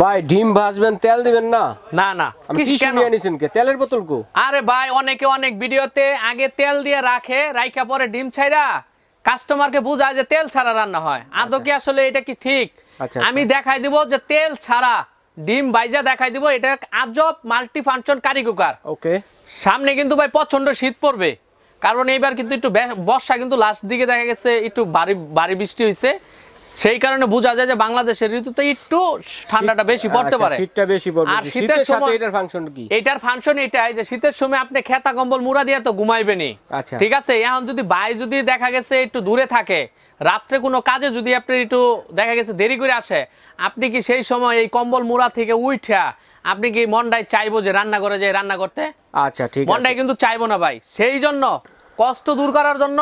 ভাই ডিম ভাজবেন তেল দিবেন না? না না, কি শুনিয়ে নিছেন কে? তেলের বোতল কো? আরে ভাই অনেকে অনেক ভিডিওতে আগে তেল দিয়ে রাখে, রাইখা পরে ডিম ছাইরা কাস্টমারকে বুঝায় যে তেল ছাড়া রান্না হয়। আদৌ কি আসলে এটা কি ঠিক? আমি দেখাই দিব যে তেল ছাড়া ডিম ভাইজা দেখাই দিব। এটা আজব মাল্টি ফাংশন কারি কুকার। ওকে। সামনে কিন্তু ভাই প্রচন্ড শীত পড়বে, কারণ এইবার কিন্তু একটু বর্ষা কিন্তু লাস্ট দিকে দেখা গেছে একটু ভারী বৃষ্টি হইছে, সেই কারণে বোঝা যায় যে বাংলাদেশের ঋতুতে একটু ঠান্ডাটা বেশি পড়তে পারে, শীতটা বেশি পড়বে। আর শীতের সাথে এটার ফাংশন কি? এটার ফাংশন এটাই যে শীতের সময় আপনি খেতা কম্বল মুড়া দিয়ে তো ঘুমাইবেনই। ঠিক আছে, এখন যদি ভাই যদি দেখা গেছে একটু দূরে থাকে, রাত্রে কোনো কাজে যদি আপনি একটু দেখা গেছে দেরি করে আসে, আপনি কি সেই সময় এই কম্বল মুড়া থেকে উঠা আপনি কি মনটাই চাইবো যে রান্না করে যায় রান্না করতে? আচ্ছা ঠিক আছে, মনটাই কিন্তু চাইবো না ভাই। সেই জন্য কষ্ট দূর করার জন্য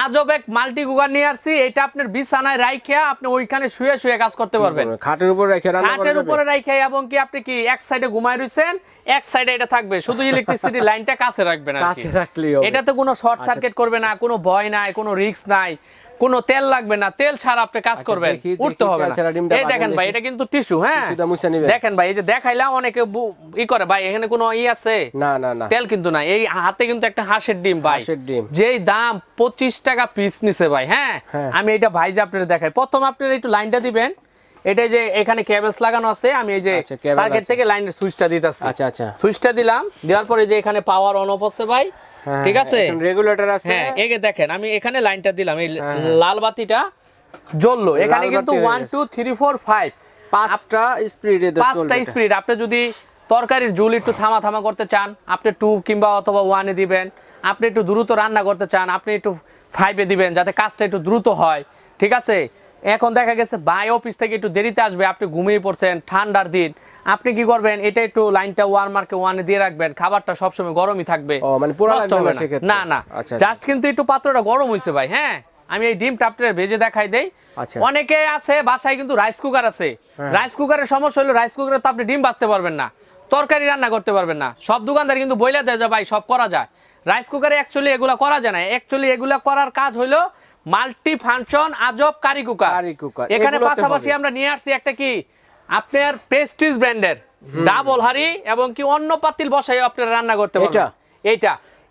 আজব এক মাল্টি কুকার নিয়ে আসছি। এটা আপনার বিছানায় রাইখা আপনি ওইখানে শুয়ে শুয়ে কাজ করতে পারবেন, খাটের উপরে রাইখা রান্না করতে পারবেন। খাটের উপরে রাইখা, এবং কি আপনি কি এক সাইডে ঘুমায় রইছেন, এক সাইডে এটা থাকবে, শুধু ইলেকট্রিসিটি লাইনটা কাছে রাখবেন আর কি। কাছে রাখলেই হবে। এটাতে কোনো শর্ট সার্কিট করবে না, কোনো ভয় নাই, কোনো রিস্ক নাই, কোনো তেল লাগবে না, তেল ছাড়া আপনি কাজ করবেন, উঠতে হবে না। এই দেখেন ভাই, এটা কিন্তু টিস্যু। হ্যাঁ দেখেন ভাই, এই যে দেখাইলাম অনেকে ই করে ভাই, এখানে কোনো ই আছে? না না না, তেল কিন্তু না। এই হাতে কিন্তু একটা হাঁসের ডিম ভাই, যেই দাম 25 টাকা পিস নিছে ভাই। হ্যাঁ আমি এটা ভাই যে আপনাদের দেখাই, প্রথম আপনারা একটু লাইনটা দিবেন। এটা যে এখানে কেবলস লাগানো আছে, আমি এই যে সার্কিট থেকে লাইনের সুইচটা দিতেছি। আচ্ছা আচ্ছা, সুইচটা দিলাম, দেওয়ার পরে যে এখানে পাওয়ার অন অফ আছে ভাই, ঠিক আছে, রেগুলেটর আছে। হ্যাঁ এই যে দেখেন আমি এখানে লাইনটা দিলাম, এই লাল বাতিটা জ্বললো। এখানে কিন্তু 1 2 3 4 5 পাঁচটা স্পিডে, পাঁচটা স্পিড। আপনি যদি তরকারির ঝোল একটু থামা থামা করতে চান, আপনি 2 কিংবা অথবা 1 এ দিবেন। আপনি একটু দ্রুত রান্না করতে চান, আপনি একটু 5 এ দিবেন, যাতে কাজটা একটু দ্রুত হয়। ঠিক আছে, এখন দেখা গেছে ভাই অফিস থেকে একটু দেরিতে আসবে, আপনি ঘুমিয়ে পড়ছেন, ঠান্ডার দিন, আপনি কি করবেন, এটা একটু লাইনটা ওয়ার্মারকে 1 এ দিয়ে রাখবেন, খাবারটা সবসময় গরমই থাকবে। মানে পুরো না না, জাস্ট কিন্তু একটু পাত্রটা গরম হইছে ভাই। হ্যাঁ আমি এই ডিমটা আপনাদের ভেজে দেখাই দেই। অনেকে আছে বাসায় কিন্তু রাইস কুকার আছে, রাইস কুকারের সমস্যা হলো রাইস কুকারে তো আপনি ডিম ভাজতে পারবেন না, তরকারি রান্না করতে পারবেন না। সব দোকানদার কিন্তু বইলা দেয় যে ভাই সব করা যায়, রাইস কুকারে অ্যাকচুয়ালি এগুলা করা যায় না। অ্যাকচুয়ালি এগুলা করার কাজ হলো মাল্টি ফাংশন আজব কারি কুকার। এখানে পাশাপাশি আমরা নিয়ে আসছি একটা কি আপনার প্রেস্টিজ ব্র্যান্ডের ডাবল হাড়ি, এবং কি অন্য পাতিল বসাই আপনারা রান্না করতে পারবেন।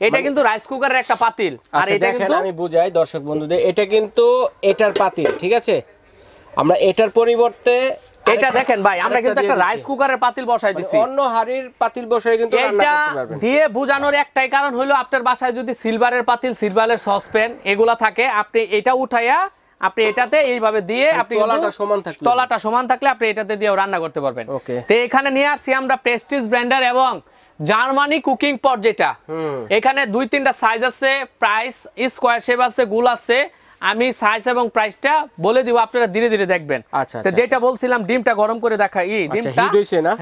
এটা কিন্তু রাইস কুকারের একটা পাতিল। আর এটা কিন্তু আমি বুঝাই দর্শক বন্ধুদের, এটা কিন্তু এটার পাতিল, ঠিক আছে। আমরা এটার পরিবর্তে এটা দেখেন ভাই, আমরা কিন্তু একটা রাইস কুকারের পাতিল বসাই দিছি, অন্য হাড়ির পাতিল বসাই কিন্তু রান্না করতে পারবেন। দিয়ে বুঝানোর একটাই কারণ হলো আপনার বাসায় যদি সিলভারের পাতিল, সিলভারের সসপ্যান এগুলা থাকে, আপনি এটা উঠাইয়া আপনি এটাতে এইভাবে দিয়ে আপনি তলাটা সমান থাকলে আপনি এটাতে দিয়েও রান্না করতে পারবেন। তো এখানে নিয়ে আসছি আমরা প্রেস্টিজ ব্র্যান্ডের এবং জার্মানি কুকিং পট, যেটা এখানে 2-3টা সাইজ আছে, প্রাইস স্কোয়ার শেপ আছে, গোল আছে। আমি সাইজ এবং প্রাইসটা বলে দিব, আপনারা ধীরে ধীরে দেখবেন। তো যেটা বলছিলাম ডিমটা গরম করে দেখাই, ডিমটা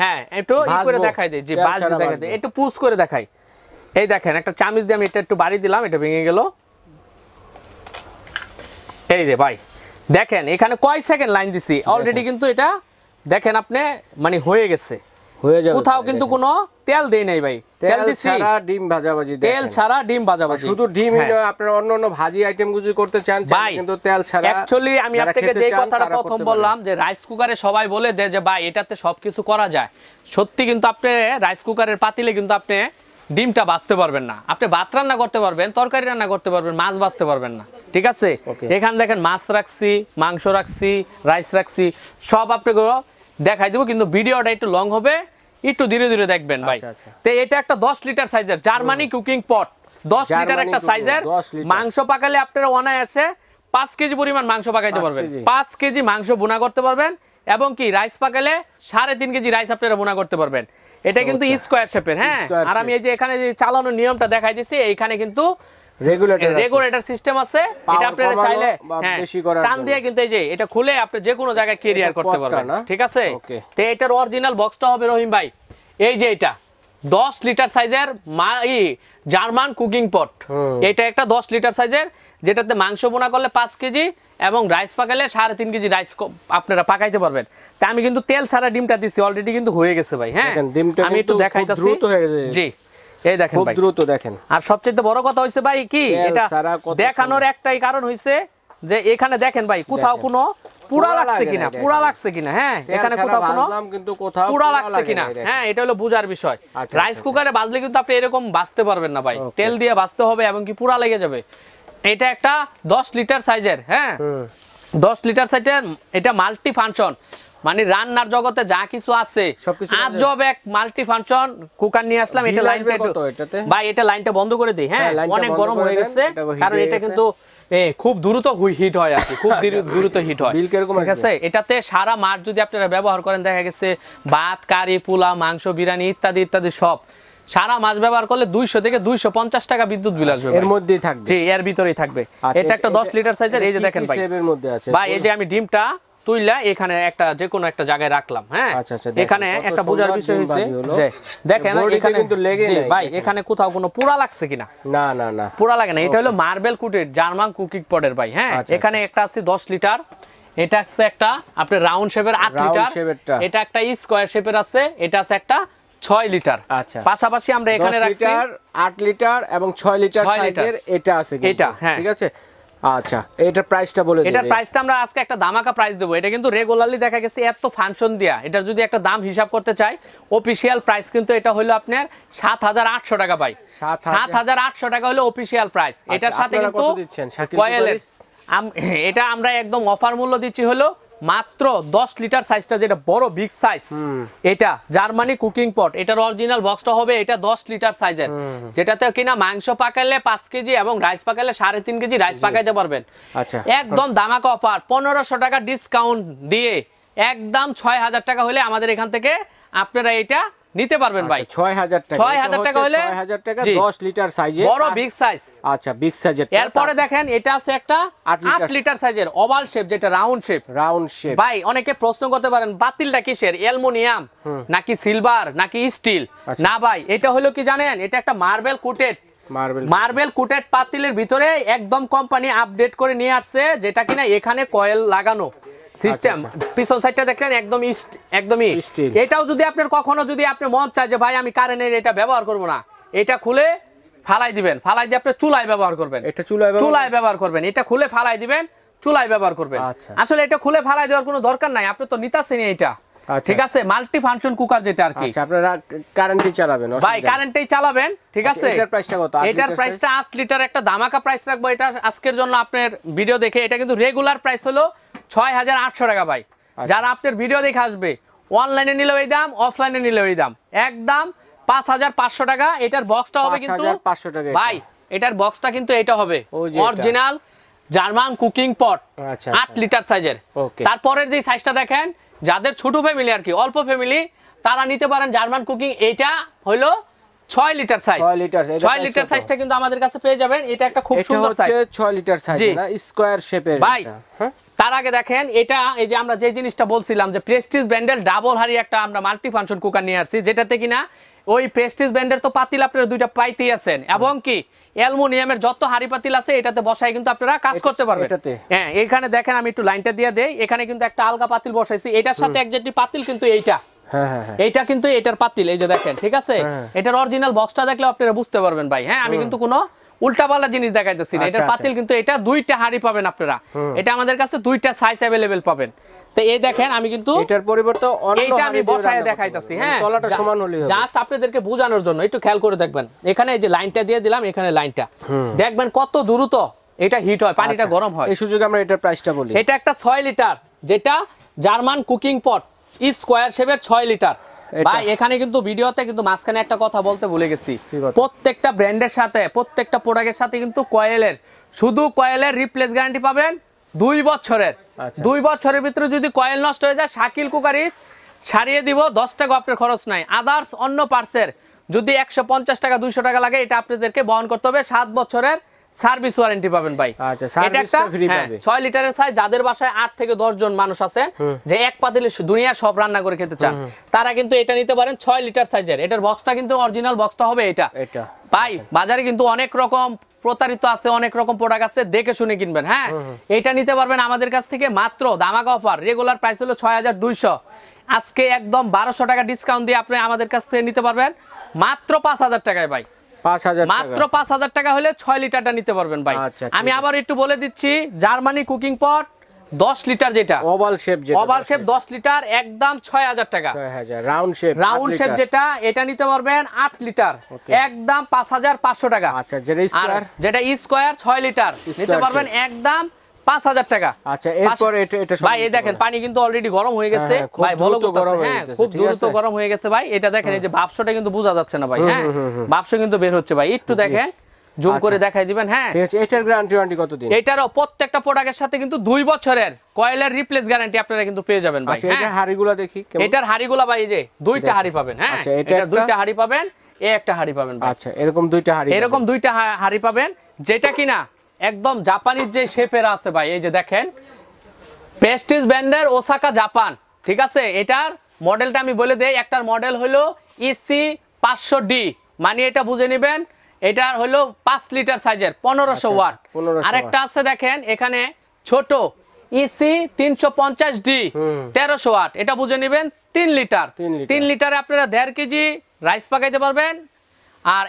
হ্যাঁ একটু ই করে দেখাই দেই, যে বাজ দেখাই দেই, একটু পুশ করে দেখাই। এই দেখেন একটা চামচ দিয়ে আমি এটা একটু বাড়ি দিলাম, এটা ভেঙে গেল। এই যে ভাই দেখেন এখানে কয় সেকেন্ড লাইন দিছি অলরেডি, কিন্তু এটা দেখেন আপনি মানে হয়ে গেছে, কোথাও কিন্তু কোনো তেল দেই নাই ভাই, তেল দিছি ছাড়া ডিম ভাজাভাজি, তেল ছাড়া ডিম ভাজাভাজি, শুধু ডিম। আপনারা অন্য ভাজি আইটেম গুলো করতে চান কিন্তু তেল ছাড়া। অ্যাকচুয়ালি আমি আপনাকে যে কথাটা প্রথম বললাম যে রাইস কুকারে সবাই বলে দেয় যে ভাই এটাতে সবকিছু করা যায়, সত্যি কিন্তু আপনি রাইস কুকারের পাতিলে কিন্তু আপনি ডিমটা ভাজতে পারবেন না। আপনি ভাত রান্না করতে পারবেন, তরকারি রান্না করতে পারবেন, মাছ ভাজতে পারবেন না। ঠিক আছে, এখানে দেখেন মাছ রাখছি, মাংস রাখছি, রাইস রাখছি, সব আপনাকে দেখাই দেবো, কিন্তু ভিডিওটা একটু লং হবে, একটু ধীরে ধীরে দেখবেন ভাই। তো এটা একটা 10 লিটার সাইজের জার্মানি কুকিং পট, 10 লিটার একটা সাইজের। মাংস পাকালে আপনারা অনায়াসে 5 কেজি পরিমাণ মাংস পাকাইতে পারবেন, 5 কেজি মাংস বোনা করতে পারবেন, এবং কি রাইস পাকালে 3.5 কেজি রাইস আপনারা বোনা করতে পারবেন। এটা কিন্তু স্কোয়ার শেপের। হ্যাঁ আর আমি এই যে এখানে যে চালানোর নিয়মটা দেখাই দিচ্ছি, এইখানে কিন্তু রেগুলেটর সিস্টেম আছে, এটা আপনারা চাইলে টান দিয়ে কিন্তু এই যে এটা খুলে আপনি যে কোনো জায়গায় ক্যারিয়ার করতে পারবেন। ঠিক আছে, তো এটার অরিজিনাল বক্সটা হবে রহিম ভাই, এই যে এটা 10 লিটার সাইজের জার্মান কুকিং পট। এটা একটা 10 লিটার সাইজের, যেটাতে মাংস বোনা করলে 5 কেজি এবং রাইস পাকালে 3.5 কেজি রাইস আপনারা পাকাইতে পারবেন। তা আমি কিন্তু তেল ছাড়া ডিমটা দিছি, অলরেডি কিন্তু হয়ে গেছে ভাই। হ্যাঁ আমি একটু দেখাইতাছি, জি এই দেখেন ভাই, দ্রুত দেখেন। আর সবচেয়ে বড় কথা হইছে ভাই কি, এটা দেখানোর একটাই কারণ হইছে যে এখানে দেখেন ভাই কোথাও কোনো পুরা লাগছে কিনা, পুরা লাগছে কিনা। হ্যাঁ, এখানে কোথাও কোনো কিন্তু কোথাও পুরা লাগছে কিনা, হ্যাঁ এটা হলো বুঝার বিষয়। রাইস কুকারে ভাজলে কিন্তু আপনি এরকম ভাজতে পারবেন না ভাই, তেল দিয়ে ভাজতে হবে এবং কি পুরা লেগে যাবে। এটা একটা 10 লিটার সাইজের, হ্যাঁ 10 লিটার সাইজের, এটা মাল্টি ফাংশন, মানে রান্নার জগতে যা কিছু আছে আজব এক মাল্টি ফাংশন কুকার নিয়ে আসলাম। এটা লাইনটা ভাই, এটা লাইনটা বন্ধ করে দেই, হ্যাঁ অনেক গরম হয়ে গেছে, কারণ এটা কিন্তু খুব দ্রুত হিট হয় আর কি, খুব দ্রুত হিট হয়, ঠিক আছে। এটাতে সারা মাস যদি আপনারা ব্যবহার করেন, দেখা গেছে ভাত, কারি, পোলা, মাংস, বিরিয়ানি ইত্যাদি ইত্যাদি সব সারা মাস ব্যবহার করলে 200 থেকে 250 টাকা বিদ্যুৎ বিল আসবে, এর মধ্যেই থাকবে, জি এর ভিতরেই থাকবে। এটা একটা 10 লিটার সাইজের, এই যে দেখেন ভাই, ভাই এই যে আমি ডিমটা তুইলা এখানে একটা যে কোনো একটা জায়গায় রাখলাম, হ্যাঁ এখানে একটা বোঝার বিষয় হইছে যে দেখেন এখানে কিন্তু লেগে নাই ভাই, এখানে কোথাও কোনো পুরা লাগছে কিনা, না না না পুরা লাগে না। এটা হলো মার্বেল কুটেড জার্মান কুকিং পটের ভাই, হ্যাঁ এখানে একটা আছে 10 লিটার, এটা আছে একটা আপনার রাউন্ড শেপের 8 লিটার, এটা একটা স্কয়ার শেপের আছে, এটা আছে একটা 6 লিটার। আচ্ছা, পাশাপাশি আমরা এখানে রাখছি 8 লিটার এবং 6 লিটার সাইজের এটা আছে, এটা হ্যাঁ ঠিক আছে। আচ্ছা, এটার প্রাইসটা বলে দিন। এটার প্রাইসটা আমরা আজকে একটা দামাকা প্রাইস দেব। এটা কিন্তু রেগুলারলি দেখা গেছে এত ফাংশন দিয়া, এটার যদি একটা দাম হিসাব করতে চাই, অফিশিয়াল প্রাইস কিন্তু এটা হলো আপনার 7800 টাকা ভাই, 7800 টাকা হলো অফিশিয়াল প্রাইস। এটার সাথে কিন্তু কয়েলের এটা আমরা একদম অফার মূল্য দিচ্ছি হলো মাত্র 10 লিটার সাইজটা, যেটা বড় বিগ সাইজ, এটা জার্মানি কুকিং পট, এটার অরিজিনাল বক্সটা হবে এটা 10 লিটার সাইজের, যেটাতে কিনা মাংস পাকাইলে 5 কেজি এবং রাইস পাকাইলে 3.5 কেজি রাইস পাকাইতে পারবেন। আচ্ছা, একদম দামাকা অফার, 1500 টাকা ডিসকাউন্ট দিয়ে একদম 6000 টাকা হলে আমাদের এখান থেকে আপনারা এটা নিতে পারবেন ভাই। 6000 টাকা, 6000 টাকা হলে 6000 টাকা 10 লিটার সাইজের বড় বিগ সাইজ। আচ্ছা, বিগ সাইজের। এরপরে দেখেন এটা আছে একটা 8 লিটার সাইজের ওভাল শেপ, যেটা রাউন্ড শেপ, রাউন্ড শেপ। ভাই অনেকে প্রশ্ন করতে পারেন পাতিলটা কিসের, অ্যালুমিনিয়াম নাকি সিলভার নাকি স্টিল? না ভাই, এটা হলো কি জানেন, এটা একটা মার্বেল কুটেড, মার্বেল কুটেড পাতিলের ভিতরে একদম কোম্পানি আপডেট করে নিয়ে আসছে, যেটা কিনা এখানে কয়েল লাগানো সিস্টেম। পিছন সাইডটা দেখলেন একদমই স্টিল। এটাও যদি আপনার কখনো যদি আপনি মন চায় যে ভাই আমি কারেন্টের এটা ব্যবহার করব না, এটা খুলে ফালাই দিবেন, ফালাই দিয়ে আপনি চুলায় ব্যবহার করবেন, এটা চুলায় ব্যবহার করবেন, এটা খুলে ফালাই দিবেন, চুলায় ব্যবহার করবেন। আসলে এটা খুলে ফালাই দেওয়ার কোনো দরকার নাই, আপনি তো নিতাছেন এটা, ঠিক আছে। মাল্টি ফাংশন কুকার যেটা আর কি, আপনারা কারেন্টেই চালাবেন ভাই, কারেন্টেই চালাবেন, ঠিক আছে। এটার প্রাইসটা কত? এটার প্রাইসটা 8 লিটার একটা দামাকা প্রাইস রাখবো এটা আজকের জন্য আপনার ভিডিও দেখে। এটা কিন্তু রেগুলার প্রাইস হলো 6800 টাকা ভাই। যারা আপনার ভিডিও দেখে আসবে, অনলাইনে নিলেও এই দাম, অফলাইনে নিলেও এই দাম, একদম 5500 টাকা। এটার বক্সটা হবে কিন্তু 5500 টাকা ভাই, এটার বক্সটা কিন্তু এটা হবে অরিজিনাল জার্মান কুকিং পট, 8 লিটার সাইজের। তারপরের যে সাইজটা দেখেন, যাদের ছোট ফ্যামিলি আর কি, অল্প ফ্যামিলি, তারা নিতে পারেন জার্মান কুকিং। এটা হলো 6 লিটার সাইজ, 6 লিটার সাইজটা কিন্তু আমাদের কাছে পেয়ে যাবেন। এটা একটা খুব সুন্দর সাইজ, 6 লিটার সাইজ না, স্কয়ার শেপের ভাই। তার আগে দেখেন এটা, এই যে আমরা যে জিনিসটা বলছিলাম যে প্রেস্টিজ ব্র্যান্ডের ডাবল হাড়ি একটা আমরা মাল্টি ফাংশন কুকার নিয়ে আসছি, যেটাতে কিনা ওই প্রেস্টিজ ব্র্যান্ডের তো পাতিল আপনারা দুইটা পাইতেই আছেন, এবং কি অ্যালুমিনিয়ামের যত হাড়ি পাতিল আছে এটাতে বসাই কিন্তু আপনারা কাজ করতে পারবেন। হ্যাঁ, এখানে দেখেন আমি একটু লাইনটা দিয়ে দেই, এখানে কিন্তু একটা আলগা পাতিল বসাইছি, এটার সাথে একজাক্টলি পাতিল কিন্তু এইটা, এইটা কিন্তু এটার পাতিল, এই যে দেখেন, ঠিক আছে। এটার অরিজিনাল বক্সটা দেখলে আপনারা বুঝতে পারবেন ভাই। হ্যাঁ, আমি কিন্তু কোনো উল্টাপাল্টা জিনিস দেখাইতেছি না, এটার পাতিল কিন্তু এটা দুইটা হাড়ি পাবেন আপনারা, এটা আমাদের কাছে দুইটা সাইজ अवेलेबल পাবেন। তো এই দেখেন আমি কিন্তু এটার পরিবর্তে অন্য আমি বসায় দেখাইতাছি, হ্যাঁ তলাটা সমান হলে হবে, জাস্ট আপনাদেরকে বোঝানোর জন্য। একটু খেয়াল করে দেখবেন, এখানে এই যে লাইনটা দিয়ে দিলাম, এখানে লাইনটা দেখবেন কত দ্রুত এটা হিট হয়, পানিটা গরম হয়। এই সুযোগে আমরা এটার প্রাইসটা বলি। এটা একটা 6 লিটার, যেটা জার্মান কুকিং পট স্কয়ার শেপের 6 লিটার ভাই। এখানে কিন্তু ভিডিওতে কিন্তু মাঝখানে একটা কথা বলতে ভুলে গেছি, প্রত্যেকটা ব্র্যান্ডের সাথে, প্রত্যেকটা প্রোডাক্টের সাথে কিন্তু কয়েলের, শুধু কয়েলের রিপ্লেস গ্যারান্টি পাবেন 2 বছরের। 2 বছরের ভিতরে যদি কয়েল নষ্ট হয়ে যায়, শাকিল কুকারিজ সারিয়ে দিব, 10 টাকা আপনার খরচ নাই। আদার্স অন্য পার্টসের যদি 150 টাকা 200 টাকা লাগে, এটা আপনাদেরকে বহন করতে হবে। 7 বছরের সার্ভিস ওয়ারেন্টি পাবেন ভাই। এটা একটা 6 লিটারের সাইজ, যাদের বাসায় 8 থেকে 10 জন মানুষ আছে, যে এক পাতিলে দুনিয়া সব রান্না করে খেতে চান, তারা কিন্তু এটা নিতে পারেন 6 লিটার সাইজের। এটার বক্সটা কিন্তু অরিজিনাল বক্সটা হবে এটা ভাই। বাজারে কিন্তু অনেক রকম প্রতারিত আছে, অনেক রকম প্রোডাক্ট আছে, দেখে শুনে কিনবেন। হ্যাঁ, এটা নিতে পারবেন আমাদের কাছ থেকে মাত্র দামাকা অফার, রেগুলার প্রাইস হলো 6200, আজকে একদম 1200 টাকা ডিসকাউন্ট দিয়ে আপনি আমাদের কাছ থেকে নিতে পারবেন মাত্র 5000 টাকায় ভাই। 5000 মাত্র 5000 টাকা হলে 6 লিটারটা নিতে পারবেন ভাই। আমি আবার একটু বলে দিচ্ছি, জার্মানি কুকিং পট 10 লিটার যেটা ওভাল শেপ, যেটা ওভাল শেপ 10 লিটার একদম 6000 টাকা। 6000 রাউন্ড শেপ যেটা এটা নিতে পারবেন 8 লিটার একদম 5500 টাকা। আচ্ছা, যেটা স্কয়ার 6 লিটার নিতে পারবেন একদম 5000 টাকা। আচ্ছা, এরপর এটা ভাই এই দেখেন পানি কিন্তু অলরেডি গরম হয়ে গেছে ভাই, বলো খুব দ্রুত গরম হয়ে গেছে ভাই। এটা দেখেন এই যে ভাপসটা কিন্তু বোঝা যাচ্ছে না ভাই, হ্যাঁ ভাপসা কিন্তু বের হচ্ছে ভাই, একটু দেখেন জুম করে দেখাই দিবেন। হ্যাঁ ঠিক আছে, এটার গ্যারান্টি কতদিন? এটারও প্রত্যেকটা প্রোডাক্টের সাথে কিন্তু 2 বছরের কয়েলের রিপ্লেস গ্যারান্টি আপনারা কিন্তু পেয়ে যাবেন ভাই। আচ্ছা, এটা হাড়িগুলো দেখি, এটার হাড়িগুলো ভাই এই যে দুইটা হাড়ি পাবেন। হ্যাঁ এটা দুইটা হাড়ি পাবেন, একটা হাড়ি পাবেন ভাই। আচ্ছা, এরকম দুইটা হাড়ি পাবেন, যেটা কিনা একদম জাপানিজ যে শেপের আছে ভাই। এই যে দেখেন প্রেস্টিজ ব্র্যান্ডের ওসাকা জাপান, ঠিক আছে। এটার মডেলটা আমি বলে দেই, একটার মডেল হলো ইসি 500D, মানে এটা বুঝে নেবেন এটার হলো 5 লিটার সাইজের 1500 ওয়াট। আরেকটা আছে দেখেন এখানে ছোট ইসি 350D 1300 ওয়াট, এটা বুঝে নেবেন 3 লিটার। 3 লিটারে আপনারা 1.5 কেজি রাইস পাকাইতে পারবেন, আর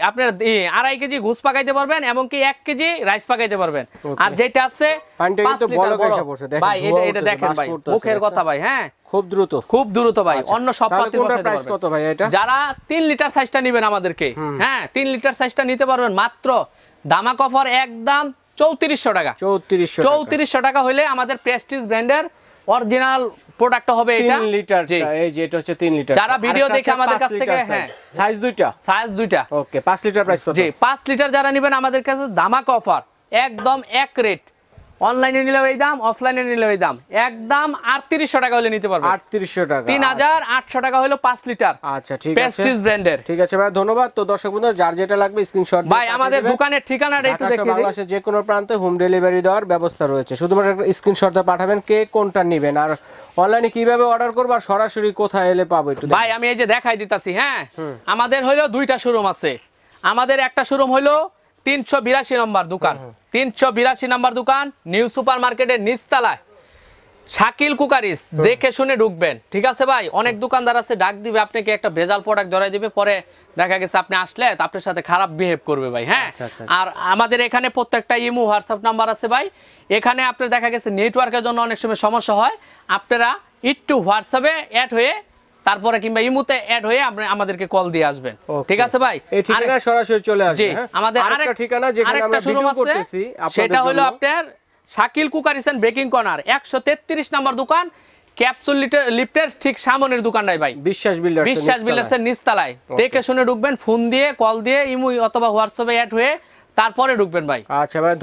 আপনার 2.5 কেজি ঘুষ পাকাইতে পারবেন, এমনকি 1 কেজি রাইস পাকাইতে পারবেন। আর যেটা আছে 5 লিটার ভাই, এটা দেখেন ভাই মুখের কথা ভাই, হ্যাঁ খুব দ্রুত ভাই। অন্য সব পাতি প্রাইস কত ভাই এটা? যারা 3 লিটার সাইজটা নেবেন আমাদেরকে, হ্যাঁ 3 লিটার সাইজটা নিতে পারবেন মাত্র দামাক অফার একদম 3400 টাকা। 3400 টাকা হলে আমাদের প্রেস্টিজ ব্র্যান্ডের অরিজিনাল প্রোডাক্ট হবে এটা 3 লিটার। এই যে এটা হচ্ছে 3 লিটার। যারা ভিডিও দেখে আমাদের কাছ থেকে, হ্যাঁ সাইজ দুইটা ওকে। 5 লিটার প্রাইস কত? জি 5 লিটার যারা নেবেন আমাদের কাছে দামাক অফার একদম এক রেট, অনলাইনে নিলেও এই দাম, অফলাইনে নিলেও এই দাম, একদম 3800 টাকা হলে নিতে পারবেন। 3800 টাকা, 3800 টাকা হলো 5 লিটার। আচ্ছা ঠিক আছে, প্রেস্টিজ ব্র্যান্ডের। ঠিক আছে ভাই, ধন্যবাদ। তো দর্শক বন্ধুরা যার যেটা লাগবে স্ক্রিনশট ভাই আমাদের দোকানের ঠিকানাটা একটু দেখিয়ে দিন। বাংলাদেশের যে কোনো প্রান্তে হোম ডেলিভারি দেওয়ার ব্যবস্থা রয়েছে, শুধুমাত্র একটা স্ক্রিনশট দিয়ে পাঠাবেন কে কোনটা নেবেন, আর অনলাইনে কিভাবে অর্ডার করব আর সরাসরি কোথায় এলে পাবো একটু ভাই আমি এই যে দেখাই দিতাছি। হ্যাঁ আমাদের হলো দুইটা শোরুম আছে। আমাদের একটা শোরুম হলো 382 নম্বর দোকান, 382 নম্বর দোকান নিউ সুপার মার্কেটের নিচতলায় শাকিল কুকারিস, দেখে শুনে ঢুকবেন, ঠিক আছে ভাই। অনেক দোকানদার আছে ডাক দিবে আপনাকে একটা ভেজাল প্রোডাক্ট ধরাই দিবে, পরে দেখা গেছে আপনি আসলে আপনার সাথে খারাপ বিহেভ করবে ভাই। হ্যাঁ আর আমাদের এখানে প্রত্যেকটা ইমো হোয়াটসঅ্যাপ নাম্বার আছে ভাই। এখানে আপনার দেখা গেছে নেটওয়ার্কের জন্য অনেক সময় সমস্যা হয়, আপনারা একটু হোয়াটসঅ্যাপে অ্যাড হয়ে তারপরে কিংবা ইমোতে অ্যাড হয়ে আপনি আমাদেরকে কল দিয়ে আসবেন, ঠিক আছে ভাই। এই ঠিকানা সরাসরি চলে আসবে। জি আমাদের আরেকটা ঠিকানা যেখানে আমরা ভিডিও করতেছি সেটা হলো আপনার Shakil cookeries and baking corner 133 নম্বর দোকান, ক্যাপসুল লিফটের ঠিক সামনের দোকানটাই ভাই, বিশ্বাস বিল্ডার্সের নিচতলায়। দেখে শুনে ঢুকবেন, ফোন দিয়ে কল দিয়ে ইমো অথবা হোয়াটসঅ্যাপে অ্যাড হয়ে তারপরে ঢুকবেন ভাই। আচ্ছা ভাই।